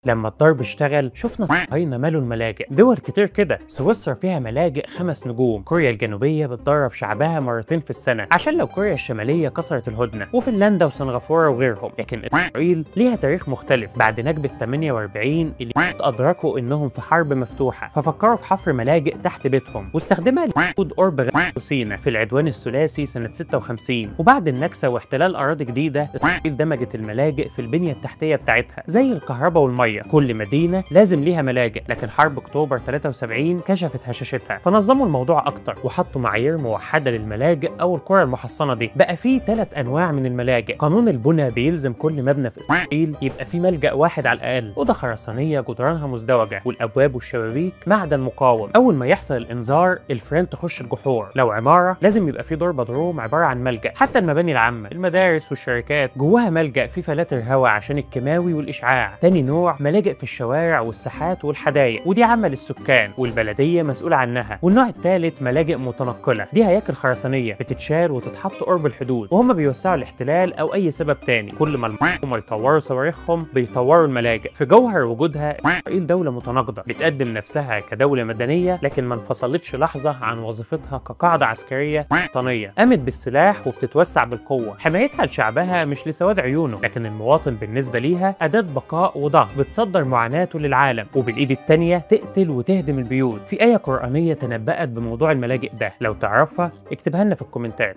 لما الضرب اشتغل شفنا الصهاينة مالوا الملاجئ. دول كتير كده، سويسرا فيها ملاجئ 5 نجوم، كوريا الجنوبية بتدرب شعبها مرتين في السنة عشان لو كوريا الشمالية كسرت الهدنة، وفنلندا وسنغافورة وغيرهم. لكن إسرائيل ليها تاريخ مختلف. بعد نكبة 48 اليهود أدركوا إنهم في حرب مفتوحة، ففكروا في حفر ملاجئ تحت بيتهم، واستخدمها اليهود قرب غزة سيناء في العدوان الثلاثي سنة 56. وبعد النكسة واحتلال أراضي جديدة، إسرائيل دمجت الملاجئ في البنية التحتية بتاعتها زي الكهرباء والمية. كل مدينة لازم ليها ملاجئ، لكن حرب أكتوبر 73 كشفت هشاشتها، فنظموا الموضوع أكتر وحطوا معايير موحدة للملاجئ أو القرى المحصنة دي. بقى في 3 أنواع من الملاجئ. قانون البناء بيلزم كل مبنى في إسرائيل يبقى فيه ملجأ واحد على الأقل، أوضة خرسانية جدرانها مزدوجة والأبواب والشبابيك معدن مقاوم. أول ما يحصل الإنذار الفيران تخش الجحور. لو عمارة لازم يبقى فيه دور بدروم عبارة عن ملجأ. حتى المباني العامة، المدارس والشركات جواها ملجأ فيه فلاتر هواء عشان الكيماوي والإشعاع. تاني نوع ملاجئ في الشوارع والساحات والحدائق، ودي عامة للسكان والبلدية مسؤولة عنها. والنوع الثالث ملاجئ متنقلة، دي هياكل خرسانية بتتشال وتتحط قرب الحدود، وهم بيوسعوا الاحتلال أو أي سبب تاني. كل ما هم يطوروا صواريخهم بيطوروا الملاجئ. في جوهر وجودها إسرائيل دولة متناقضة، بتقدم نفسها كدولة مدنية لكن ما انفصلتش لحظة عن وظيفتها كقاعدة عسكرية وطنية. قامت بالسلاح وبتتوسع بالقوة. حمايتها لشعبها مش لسواد عيونه، لكن المواطن بالنسبة ليها أداة بقاء وضعف، بتصدر معاناته للعالم وبالإيد التانية تقتل وتهدم البيوت. في آية قرآنية تنبأت بموضوع الملاجئ ده، لو تعرفها اكتبها لنا في الكومنتات.